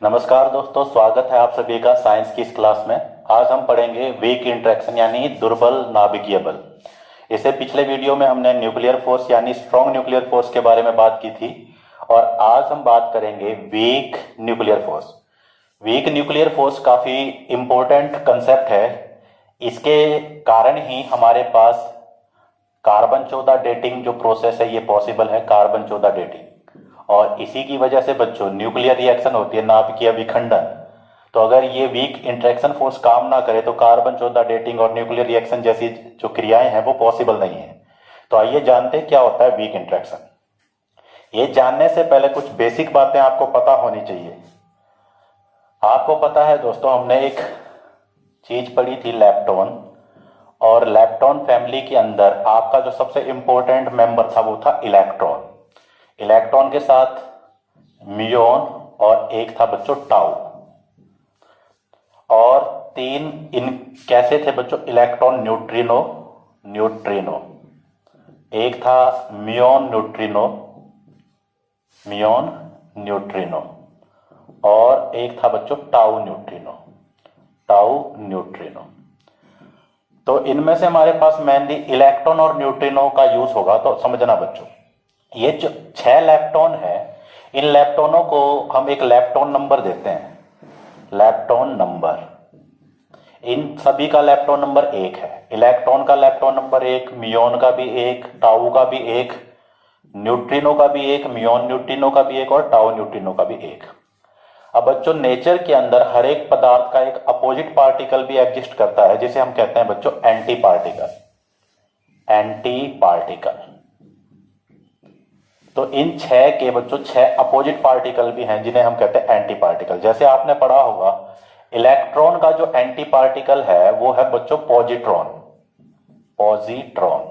नमस्कार दोस्तों, स्वागत है आप सभी का साइंस की इस क्लास में। आज हम पढ़ेंगे वीक इंटरेक्शन यानी दुर्बल नाभिकीय बल। इससे पिछले वीडियो में हमने न्यूक्लियर फोर्स यानी स्ट्रॉन्ग न्यूक्लियर फोर्स के बारे में बात की थी और आज हम बात करेंगे weak nuclear force. Weak nuclear force काफ़ी इम्पोर्टेंट कंसेप्ट है। इसके कारण ही हमारे पास कार्बन 14 डेटिंग जो प्रोसेस है ये पॉसिबल है, कार्बन 14 डेटिंग। और इसी की वजह से बच्चों न्यूक्लियर रिएक्शन होती है, नाभिकीय विखंडन। तो अगर ये वीक इंटरेक्शन फोर्स काम ना करे तो कार्बन 14 डेटिंग और न्यूक्लियर रिएक्शन जैसी जो क्रियाएं हैं वो पॉसिबल नहीं है। तो आइए जानते हैं क्या होता है वीक इंटरेक्शन। ये जानने से पहले कुछ बेसिक बातें आपको पता होनी चाहिए। आपको पता है दोस्तों, हमने एक चीज पढ़ी थी लेप्टॉन, और लेप्टॉन फैमिली के अंदर आपका जो सबसे इंपॉर्टेंट मेंबर था वो था इलेक्ट्रॉन। इलेक्ट्रॉन के साथ म्यून और एक था बच्चों टाउ। और तीन इन कैसे थे बच्चों? Electron neutrino, neutrino. एक था म्यून न्यूट्रिनो, म्यून न्यूट्रिनो। और एक था बच्चों टाउ न्यूट्रिनो, टाउ न्यूट्रिनो। तो इनमें से हमारे पास मेनली इलेक्ट्रॉन और न्यूट्रिनो का यूज होगा। तो समझना बच्चों, ये जो 6 लेप्टॉन है, इन लेप्टॉनों को हम एक लेप्टॉन नंबर देते हैं, लेप्टॉन नंबर। इन सभी का लेप्टॉन नंबर 1 है। इलेक्ट्रॉन का लेप्टॉन नंबर 1, म्यून का भी 1, टाउ का भी 1, न्यूट्रिनो का भी 1, म्यून न्यूट्रिनो का भी 1 और टाउ न्यूट्रिनो का भी 1। अब बच्चों नेचर के अंदर हर एक पदार्थ का एक अपोजिट पार्टिकल भी एग्जिस्ट करता है, जिसे हम कहते हैं बच्चों एंटी पार्टिकल, एंटी पार्टिकल। तो इन 6 के बच्चों 6 अपोजिट पार्टिकल भी हैं जिन्हें हम कहते हैं एंटी पार्टिकल। जैसे आपने पढ़ा होगा, इलेक्ट्रॉन का जो एंटी पार्टिकल है वो है बच्चों पॉजिट्रॉन, पॉजिट्रॉन।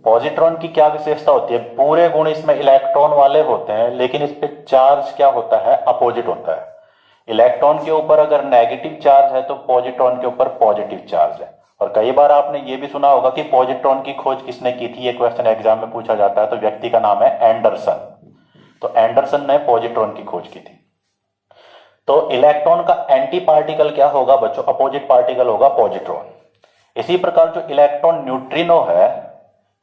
पॉजिट्रॉन की क्या विशेषता होती है? पूरे गुण इसमें इलेक्ट्रॉन वाले होते हैं, लेकिन इस पे चार्ज क्या होता है? अपोजिट होता है। इलेक्ट्रॉन के ऊपर अगर नेगेटिव चार्ज है तो पॉजिट्रॉन के ऊपर पॉजिटिव चार्ज है। और कई बार आपने ये भी सुना होगा कि पॉजिट्रॉन की खोज किसने की थी, ये क्वेश्चन एग्जाम में पूछा जाता है। तो व्यक्ति का नाम है एंडरसन। तो एंडरसन ने पॉजिट्रॉन की खोज की थी। तो इलेक्ट्रॉन का एंटी पार्टिकल क्या होगा बच्चों? अपोजिट पार्टिकल होगा पॉजिट्रॉन। इसी प्रकार जो इलेक्ट्रॉन न्यूट्रिनो है,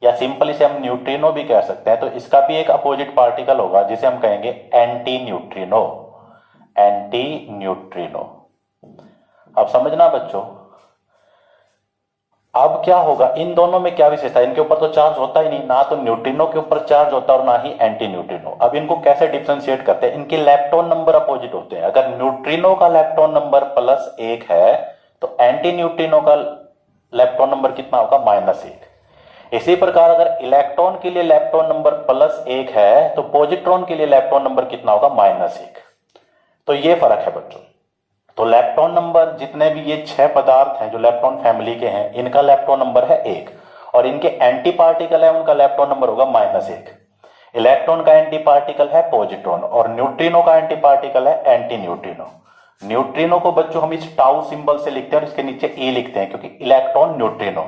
या सिंपल इसे हम न्यूट्रिनो भी कह सकते हैं, तो इसका भी एक अपोजिट पार्टिकल होगा जिसे हम कहेंगे एंटी न्यूट्रिनो, एंटी न्यूट्रिनो। अब समझना बच्चों, अब क्या होगा, इन दोनों में क्या विशेषता है? इनके ऊपर तो चार्ज होता ही नहीं, ना तो न्यूट्रिनो के ऊपर चार्ज होता है और ना ही एंटी न्यूट्रिनो। अब इनको कैसे डिफरेंशिएट करते हैं? इनके लेप्टॉन नंबर अपोजिट होते हैं। अगर न्यूट्रिनो का लेप्टॉन नंबर +1 है तो एंटी न्यूट्रिनो का लेप्टॉन नंबर कितना होगा? -1। इसी प्रकार अगर इलेक्ट्रॉन के लिए लेप्टॉन नंबर +1 है तो पॉजिट्रॉन के लिए लेप्टॉन नंबर कितना होगा? -1। तो ये फर्क है बच्चों। तो लेप्टॉन नंबर जितने भी ये 6 पदार्थ हैं जो लेप्टॉन फैमिली के हैं, इनका लेप्टॉन नंबर है 1 और इनके एंटी पार्टिकल है उनका लेप्टॉन नंबर होगा -1। इलेक्ट्रॉन का एंटी पार्टिकल है पॉजिट्रॉन और न्यूट्रिनो का एंटी पार्टिकल है एंटी न्यूट्रिनो। न्यूट्रिनो को बच्चों हम इस टाउ सिंबल से लिखते हैं और इसके नीचे ई लिखते हैं क्योंकि इलेक्ट्रॉन न्यूट्रिनो।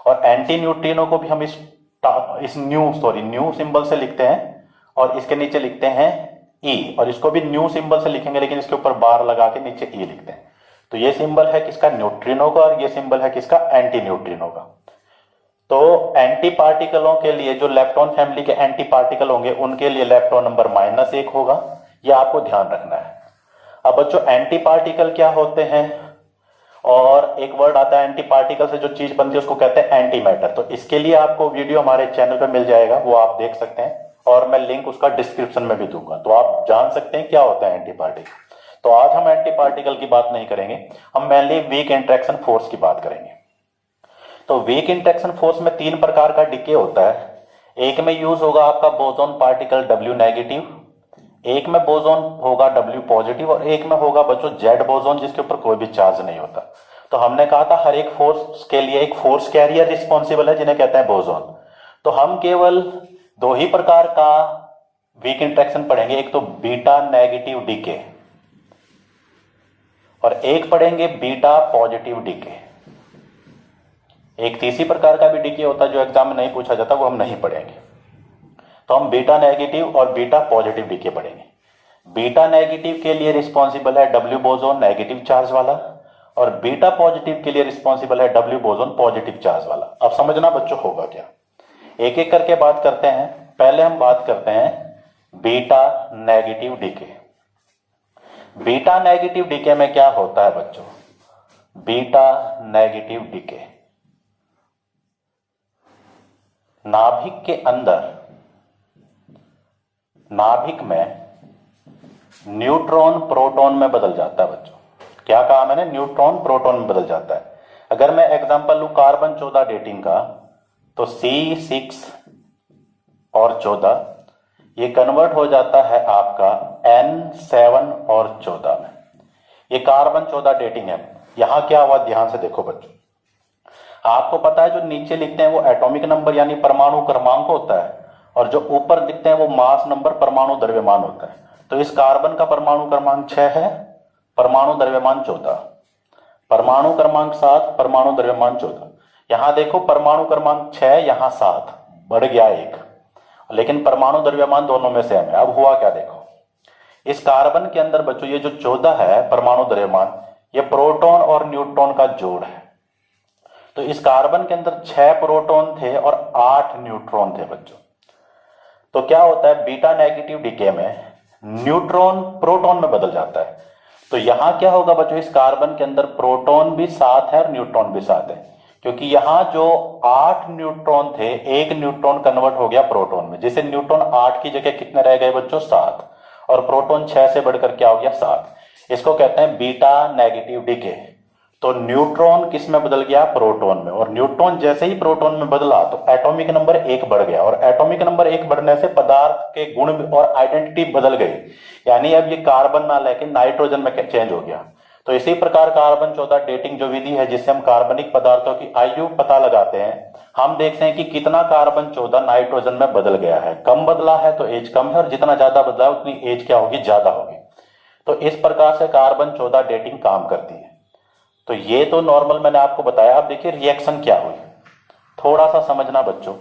और एंटी न्यूट्रिनो को भी हम इस न्यू सिंबल से लिखते हैं और इसके नीचे लिखते हैं ई, और इसको भी न्यू सिंबल से लिखेंगे लेकिन इसके ऊपर बार लगा के नीचे ई लिखते हैं। तो ये सिंबल है किसका? न्यूट्रिनो का, और ये सिंबल है किसका? एंटी न्यूट्रिनो का। तो एंटी पार्टिकलों के लिए जो लेप्टॉन फैमिली के एंटी पार्टिकल होंगे उनके लिए लेप्टॉन नंबर -1 होगा, यह आपको ध्यान रखना है। अब बच्चों एंटी पार्टिकल क्या होते हैं? और एक वर्ड आता है एंटी पार्टिकल से जो चीज बनती है उसको कहते हैं एंटी मैटर। तो इसके लिए आपको वीडियो हमारे चैनल पे मिल जाएगा, वो आप देख सकते हैं और मैं लिंक उसका डिस्क्रिप्शन में भी दूंगा, तो आप जान सकते हैं क्या होता है एंटी पार्टिकल। तो आज हम एंटी पार्टिकल की बात नहीं करेंगे, हम मेनली वीक इंटरेक्शन फोर्स की बात करेंगे। तो वीक इंटरेक्शन फोर्स में 3 प्रकार का डिके होता है। एक में यूज होगा आपका बोसॉन पार्टिकल W नेगेटिव, एक में बोसॉन होगा W पॉजिटिव और एक में होगा बच्चों Z बोसॉन जिसके ऊपर कोई भी चार्ज नहीं होता। तो हमने कहा था हर एक फोर्स के लिए एक फोर्स कैरियर रिस्पॉन्सिबल है जिन्हें कहते हैं बोसॉन। तो हम केवल 2 ही प्रकार का वीक इंटरेक्शन पढ़ेंगे, एक तो बीटा नेगेटिव डीके और एक पढ़ेंगे बीटा पॉजिटिव डीके। एक तीसरी प्रकार का भी डीके होता है जो एग्जाम में नहीं पूछा जाता, वो हम नहीं पढ़ेंगे। तो हम बीटा नेगेटिव और बीटा पॉजिटिव डीके पढ़ेंगे। बीटा नेगेटिव के लिए रिस्पॉन्सिबल है डब्ल्यू बोसोन नेगेटिव चार्ज वाला, और बीटा पॉजिटिव के लिए रिस्पॉन्सिबल है डब्ल्यू बोसोन पॉजिटिव चार्ज वाला। अब समझना बच्चों होगा क्या, एक एक करके बात करते हैं। पहले हम बात करते हैं beta negative decay. Beta negative decay में क्या होता है बच्चों, बीटा नेगेटिव डीके नाभिक के अंदर, नाभिक में न्यूट्रॉन प्रोटॉन में बदल जाता है बच्चों। क्या कहा मैंने, न्यूट्रॉन प्रोटॉन में बदल जाता है। अगर मैं एग्जांपल लूं कार्बन 14 डेटिंग का, तो C6 और 14 ये कन्वर्ट हो जाता है आपका N7 और 14 में। ये कार्बन 14 डेटिंग है। यहां क्या हुआ ध्यान से देखो बच्चों, आपको पता है जो नीचे लिखते हैं वो एटॉमिक नंबर यानी परमाणु क्रमांक होता है, और जो ऊपर लिखते हैं वो मास नंबर परमाणु द्रव्यमान होता है। तो इस कार्बन का परमाणु क्रमांक 6 है, परमाणु द्रव्यमान 14, परमाणु क्रमांक 7, परमाणु द्रव्यमान 14। यहां देखो परमाणु क्रमांक 6, यहां 7, बढ़ गया 1, लेकिन परमाणु द्रव्यमान दोनों में सेम है। अब हुआ क्या देखो, इस कार्बन के अंदर बच्चों ये जो 14 है परमाणु द्रव्यमान, ये प्रोटॉन और न्यूट्रॉन का जोड़ है। तो इस कार्बन के अंदर 6 प्रोटॉन थे और 8 न्यूट्रॉन थे बच्चों। तो क्या होता है, बीटा नेगेटिव डीके में न्यूट्रॉन प्रोटॉन में बदल जाता है। तो यहां क्या होगा बच्चों, इस कार्बन के अंदर प्रोटॉन भी 7 है और न्यूट्रॉन भी 7 है, क्योंकि यहां जो 8 न्यूट्रॉन थे, एक न्यूट्रॉन कन्वर्ट हो गया प्रोटॉन में, जिसे न्यूट्रॉन 8 की जगह कितने रह गए बच्चों, 7, और प्रोटॉन 6 से बढ़कर क्या हो गया, 7। इसको कहते हैं बीटा नेगेटिव डीके। तो न्यूट्रॉन किस में बदल गया, प्रोटॉन में, और न्यूट्रॉन जैसे ही प्रोटॉन में बदला तो एटॉमिक नंबर 1 बढ़ गया, और एटॉमिक नंबर 1 बढ़ने से पदार्थ के गुण और आइडेंटिटी बदल गई, यानी अब ये कार्बन ना लेके नाइट्रोजन में चेंज हो गया। तो इसी प्रकार कार्बन 14 डेटिंग जो विधि है, जिससे हम कार्बनिक पदार्थों की आयु पता लगाते हैं, हम देखते हैं कि कितना कार्बन 14 नाइट्रोजन में बदल गया है। कम बदला है तो एज कम है, और जितना ज्यादा बदला है उतनी एज क्या होगी, ज्यादा होगी। तो इस प्रकार से कार्बन 14 डेटिंग काम करती है। तो ये तो नॉर्मल मैंने आपको बताया। अब देखिए रिएक्शन क्या हुई, थोड़ा सा समझना बच्चों।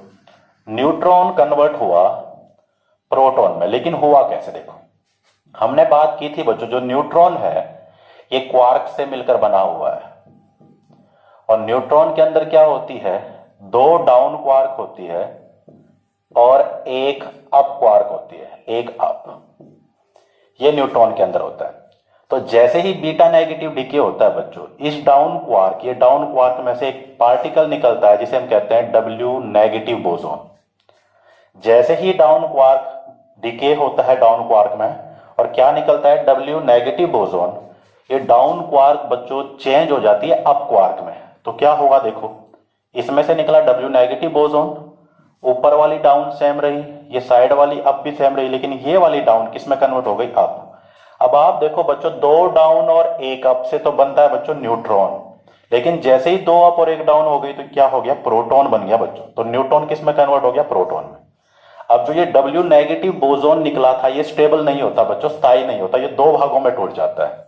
न्यूट्रॉन कन्वर्ट हुआ प्रोटॉन में, लेकिन हुआ कैसे देखो, हमने बात की थी बच्चों, जो न्यूट्रॉन है ये क्वार्क से मिलकर बना हुआ है, और न्यूट्रॉन के अंदर क्या होती है, 2 डाउन क्वार्क होती है और 1 अप क्वार्क होती है, 1 अप, ये न्यूट्रॉन के अंदर होता है। तो जैसे ही बीटा नेगेटिव डीके होता है बच्चों, इस डाउन क्वार्क, ये डाउन क्वार्क में से एक पार्टिकल निकलता है जिसे हम कहते हैं डब्ल्यू नेगेटिव बोसोन। जैसे ही डाउन क्वार्क डीके होता है डाउन क्वार्क में, और क्या निकलता है, डब्ल्यू नेगेटिव बोसोन, ये डाउन क्वार्क बच्चों चेंज हो जाती है अप क्वार्क में। तो क्या होगा देखो, इसमें से निकला डब्ल्यू नेगेटिव बोसोन, ऊपर वाली डाउन सेम रही, ये साइड वाली अप भी सेम रही, लेकिन ये वाली डाउन किस में कन्वर्ट हो गई, अप। अब आप देखो बच्चों, 2 डाउन और 1 अप से तो बनता है बच्चों न्यूट्रॉन, लेकिन जैसे ही 2 अप और 1 डाउन हो गई तो क्या हो गया, प्रोटॉन बन गया बच्चों। तो न्यूट्रॉन किस में कन्वर्ट हो गया, प्रोटॉन में। अब जो ये डब्ल्यू नेगेटिव बोसोन निकला था, ये स्टेबल नहीं होता बच्चों, स्थायी नहीं होता, ये 2 भागों में टूट जाता है।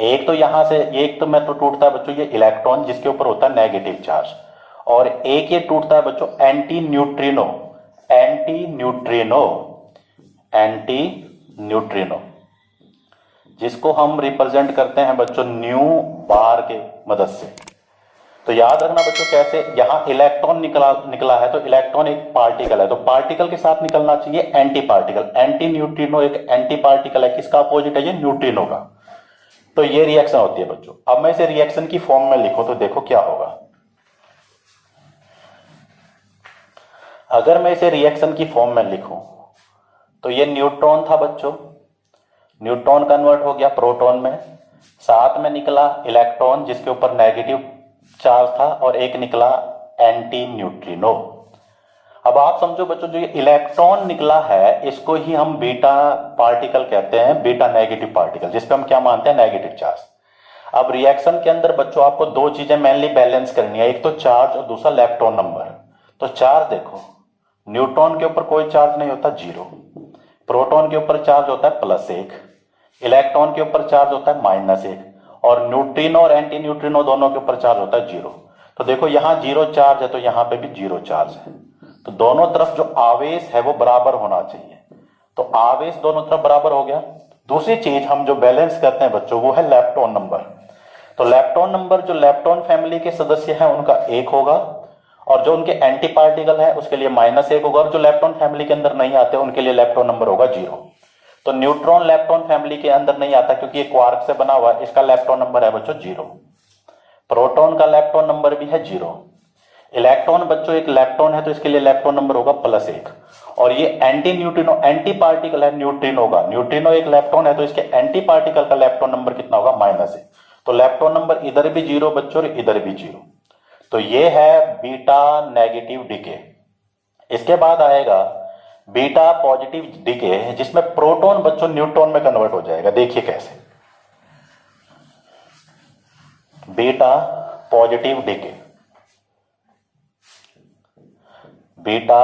एक तो यहां से, एक तो में तो टूटता है बच्चों ये इलेक्ट्रॉन जिसके ऊपर होता है नेगेटिव चार्ज, और एक ये टूटता है बच्चों anti neutrino, anti neutrino, anti neutrino, जिसको हम रिप्रेजेंट करते हैं बच्चों न्यू बार के मदद से। तो याद रखना बच्चों कैसे, यहां इलेक्ट्रॉन निकला है, तो इलेक्ट्रॉन एक पार्टिकल है, तो पार्टिकल के साथ निकलना चाहिए एंटी पार्टिकल। एंटी न्यूट्रिनो एक एंटी पार्टिकल है, किसका अपोजिट है, ये न्यूट्रिनो का। तो ये रिएक्शन होती है बच्चों। अब मैं इसे रिएक्शन की फॉर्म में लिखूं तो देखो क्या होगा। अगर मैं इसे रिएक्शन की फॉर्म में लिखूं तो ये न्यूट्रॉन था बच्चों, न्यूट्रॉन कन्वर्ट हो गया प्रोटॉन में, साथ में निकला इलेक्ट्रॉन जिसके ऊपर नेगेटिव चार्ज था, और एक निकला एंटी न्यूट्रिनो। अब आप समझो बच्चों, जो ये इलेक्ट्रॉन निकला है इसको ही हम बीटा पार्टिकल कहते हैं, बीटा नेगेटिव पार्टिकल, जिसपे हम क्या मानते हैं, नेगेटिव चार्ज। अब रिएक्शन के अंदर बच्चों आपको 2 चीजें मेनली बैलेंस करनी है, एक तो चार्ज और दूसरा इलेक्ट्रॉन नंबर। तो चार्ज देखो, न्यूट्रॉन के ऊपर कोई चार्ज नहीं होता, 0, प्रोटॉन के ऊपर चार्ज होता है +1, इलेक्ट्रॉन के ऊपर चार्ज होता है -1, और न्यूट्रिनो और एंटी न्यूट्रिनो दोनों के ऊपर चार्ज होता है 0। तो देखो यहां 0 चार्ज है तो यहां पे भी 0 चार्ज है, तो दोनों तरफ जो आवेश है वो बराबर होना चाहिए। तो आवेश दोनों तरफ बराबर हो गया। दूसरी चीज हम जो बैलेंस करते हैं बच्चों वो है लेप्टॉन नंबर। तो लेप्टॉन नंबर जो लेप्टॉन फैमिली के सदस्य हैं उनका 1 होगा, और जो उनके एंटी पार्टिकल है उसके लिए -1 होगा, और जो लेप्टॉन फैमिली के अंदर नहीं आते उनके लिए लेप्टॉन नंबर होगा 0। तो न्यूट्रॉन लेप्टॉन फैमिली के अंदर नहीं आता क्योंकि ये क्वार्क से बना हुआ है, इसका लेप्टॉन नंबर है बच्चों 0। प्रोटॉन का लेप्टॉन नंबर भी है 0। इलेक्ट्रॉन बच्चों एक लेप्टॉन है तो इसके लिए लेप्टॉन नंबर होगा +1। और ये एंटी न्यूट्रिनो एंटी पार्टिकल है न्यूट्रिनो का, न्यूट्रिनो एक लेप्टॉन है तो इसके एंटी पार्टिकल का लेप्टॉन नंबर कितना होगा -1। तो लेप्टॉन नंबर इधर भी 0 बच्चों और इधर भी 0। तो ये है बीटा नेगेटिव डीके। इसके बाद आएगा बीटा पॉजिटिव डीके जिसमें प्रोटॉन बच्चों न्यूट्रॉन में कन्वर्ट हो जाएगा। देखिए कैसे, beta positive decay, beta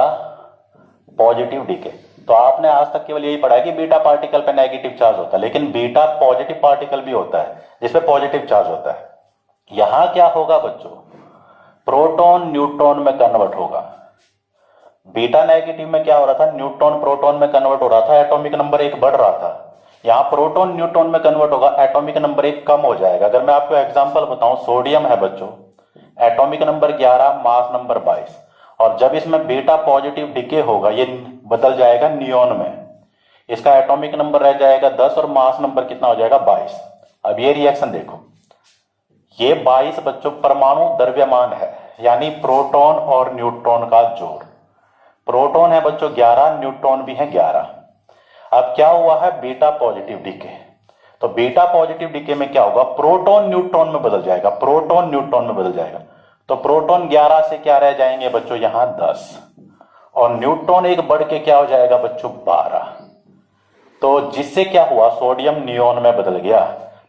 positive decay. तो आपने आज तक केवल यही पढ़ा है कि बीटा पार्टिकल पे नेगेटिव चार्ज होता है, लेकिन बीटा पॉजिटिव पार्टिकल भी होता है जिसपे पॉजिटिव चार्ज होता है। यहां क्या होगा बच्चों, प्रोटॉन न्यूट्रॉन में कन्वर्ट होगा। बीटा नेगेटिव में क्या हो रहा था, न्यूट्रॉन प्रोटॉन में कन्वर्ट हो रहा था, एटॉमिक नंबर 1 बढ़ रहा था। यहां प्रोटॉन न्यूट्रॉन में कन्वर्ट होगा, एटॉमिक नंबर 1 कम हो जाएगा। अगर मैं आपको एग्जांपल बताऊं, सोडियम है बच्चों, एटॉमिक नंबर 11, मास नंबर 22, और जब इसमें बीटा पॉजिटिव डीके होगा ये बदल जाएगा नियोन में। इसका एटॉमिक नंबर रह जाएगा 10 और मास नंबर कितना हो जाएगा 22। अब ये रिएक्शन देखो, ये 22 बच्चों परमाणु द्रव्यमान है, यानी प्रोटॉन और न्यूट्रॉन का जोड़। प्रोटॉन है बच्चों 11, न्यूट्रॉन भी है 11। अब क्या हुआ है, बीटा पॉजिटिव डीके। तो बीटा पॉजिटिव डीके में क्या होगा, प्रोटॉन न्यूट्रॉन में बदल जाएगा, प्रोटॉन न्यूट्रॉन में बदल जाएगा। तो प्रोटॉन 11 से क्या रह जाएंगे बच्चों यहां 10, और न्यूट्रॉन एक बढ़ के क्या हो जाएगा बच्चों 12। तो जिससे क्या हुआ, सोडियम नियोन में बदल गया।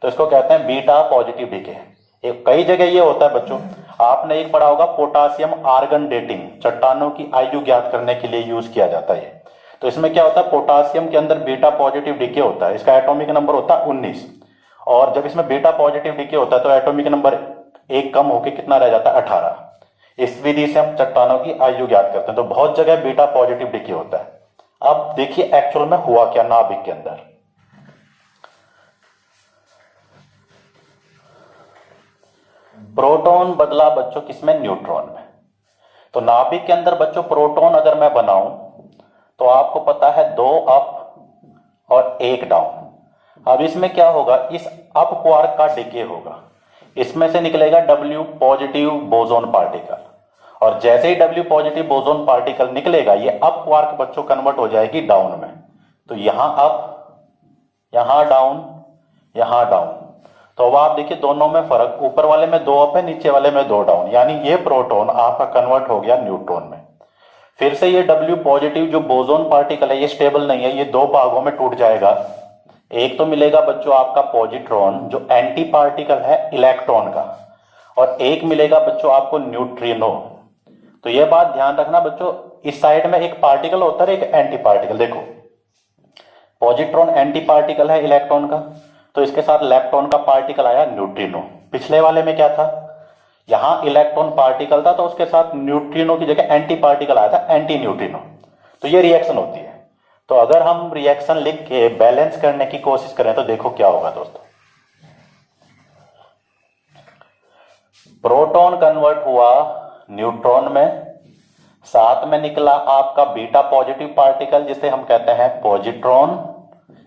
तो इसको कहते हैं बीटा पॉजिटिव डीके। कई जगह ये होता है बच्चों, आपने एक पढ़ा होगा पोटासियम आर्गन डेटिंग, चट्टानों की आयु ज्ञात करने के लिए यूज किया जाता है। तो इसमें क्या होता है, पोटासियम के अंदर बीटा पॉजिटिव डीके होता है, इसका एटॉमिक नंबर होता है 19, और जब इसमें बीटा पॉजिटिव डीके होता है तो एटॉमिक नंबर 1 कम होकर कितना रह जाता है 18। इस विधि से हम चट्टानों की आयु ज्ञात करते हैं। तो बहुत जगह बीटा पॉजिटिव डीके होता है। अब देखिए एक्चुअल में हुआ क्या नाभिक के अंदर। प्रोटॉन बदला बच्चों किसमें, न्यूट्रॉन में। तो नाभिक के अंदर बच्चों प्रोटॉन अगर मैं बनाऊं तो आपको पता है 2 अप और 1 डाउन। अब इसमें क्या होगा, इस अप क्वार्क का डीके होगा, इसमें से निकलेगा W पॉजिटिव बोसोन पार्टिकल, और जैसे ही W पॉजिटिव बोसोन पार्टिकल निकलेगा ये अप क्वार्क बच्चों कन्वर्ट हो जाएगी डाउन में। तो यहां अप, यहां डाउन, यहां डाउन। तो अब आप देखिए दोनों में फर्क, ऊपर वाले में 2 अप है, नीचे वाले में 2 डाउन, यानी ये प्रोटॉन आपका कन्वर्ट हो गया न्यूट्रॉन में। फिर से ये W पॉजिटिव जो बोसोन पार्टिकल है ये स्टेबल नहीं है, ये 2 भागों में टूट जाएगा। एक तो मिलेगा बच्चों आपका पॉजिट्रॉन जो एंटी पार्टिकल है इलेक्ट्रॉन का, और एक मिलेगा बच्चों आपको न्यूट्रिनो। तो ये बात ध्यान रखना बच्चों, इस साइड में एक पार्टिकल होता है, एक एंटी पार्टिकल। देखो पॉजिट्रॉन एंटी पार्टिकल है इलेक्ट्रॉन का, तो इसके साथ इलेक्ट्रॉन का पार्टिकल आया न्यूट्रिनो। पिछले वाले में क्या था, यहां इलेक्ट्रॉन पार्टिकल था तो उसके साथ न्यूट्रिनो की जगह एंटी पार्टिकल आया था, एंटी न्यूट्रिनो। तो ये रिएक्शन होती है। तो अगर हम रिएक्शन लिख के बैलेंस करने की कोशिश करें तो देखो क्या होगा दोस्तों, प्रोटॉन कन्वर्ट हुआ न्यूट्रॉन में, साथ में निकला आपका बीटा पॉजिटिव पार्टिकल जिसे हम कहते हैं पॉजिट्रॉन,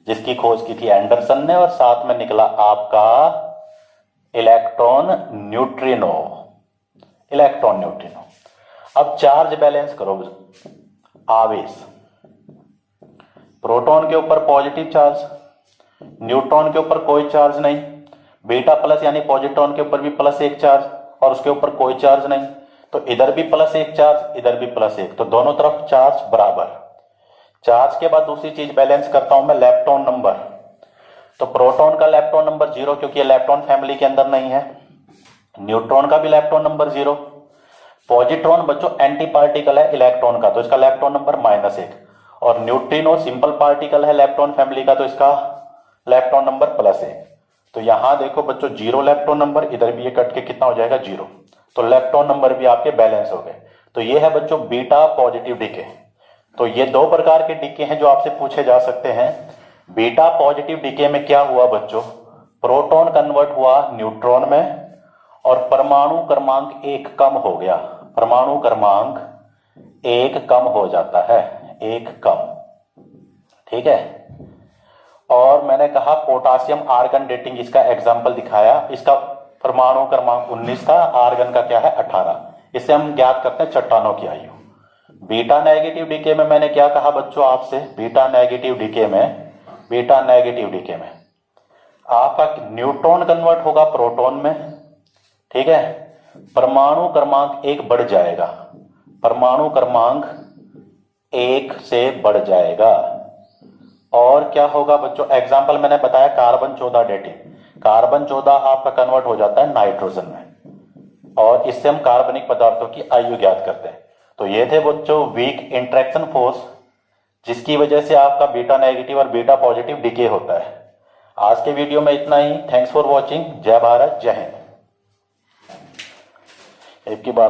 जिसकी खोज की थी एंडरसन ने, और साथ में निकला आपका इलेक्ट्रॉन न्यूट्रिनो, इलेक्ट्रॉन न्यूट्रिनो। अब चार्ज बैलेंस करो, आवेश, प्रोटॉन के ऊपर पॉजिटिव चार्ज, न्यूट्रॉन के ऊपर कोई चार्ज नहीं, बीटा प्लस यानी पॉजिट्रॉन के ऊपर भी +1 चार्ज और उसके ऊपर कोई चार्ज नहीं, तो इधर भी +1 चार्ज, इधर भी +1, तो दोनों तरफ चार्ज बराबर। चार्ज के बाद दूसरी चीज बैलेंस करता हूं मैं, लेप्टॉन नंबर। तो प्रोटॉन का लेप्टॉन नंबर 0 क्योंकि ये लेप्टॉन फैमिली के अंदर नहीं है, न्यूट्रॉन का भी लेप्टॉन नंबर 0, पॉजिट्रॉन बच्चों एंटी पार्टिकल है इलेक्ट्रॉन का तो इसका लेप्टॉन नंबर -1, और न्यूट्रिनो सिंपल पार्टिकल है लेप्टॉन फैमिली का तो इसका लेप्टॉन नंबर +1। तो यहां देखो बच्चों 0 लेप्टॉन नंबर, इधर भी ये कट के कितना हो जाएगा 0, तो लेप्टॉन नंबर भी आपके बैलेंस हो गए। तो ये है बच्चों बीटा पॉजिटिव डीके। तो ये दो प्रकार के डीके हैं जो आपसे पूछे जा सकते हैं। बीटा पॉजिटिव डीके में क्या हुआ बच्चों, प्रोटॉन कन्वर्ट हुआ न्यूट्रॉन में और परमाणु क्रमांक 1 कम हो गया, परमाणु क्रमांक 1 कम हो जाता है, 1 कम, ठीक है। और मैंने कहा पोटासियम आर्गन डेटिंग, इसका एग्जाम्पल दिखाया, इसका परमाणु क्रमांक 19 था, आर्गन का क्या है 18। इससे हम ज्ञात करते हैं चट्टानों की आयु। बीटा नेगेटिव डीके में मैंने क्या कहा बच्चों आपसे, बीटा नेगेटिव डीके में आपका न्यूट्रॉन कन्वर्ट होगा प्रोटॉन में, ठीक है, परमाणु क्रमांक 1 बढ़ जाएगा, परमाणु क्रमांक 1 से बढ़ जाएगा। और क्या होगा बच्चों, एग्जाम्पल मैंने बताया कार्बन 14 डेटिंग, कार्बन 14 आपका कन्वर्ट हो जाता है नाइट्रोजन में, और इससे हम कार्बनिक पदार्थों की आयु ज्ञात करते हैं। तो ये थे बच्चों वीक इंटरेक्शन फोर्स, जिसकी वजह से आपका बीटा नेगेटिव और बीटा पॉजिटिव डिके होता है। आज के वीडियो में इतना ही। Thanks for watching. जय भारत, जय हिंद। एक की बार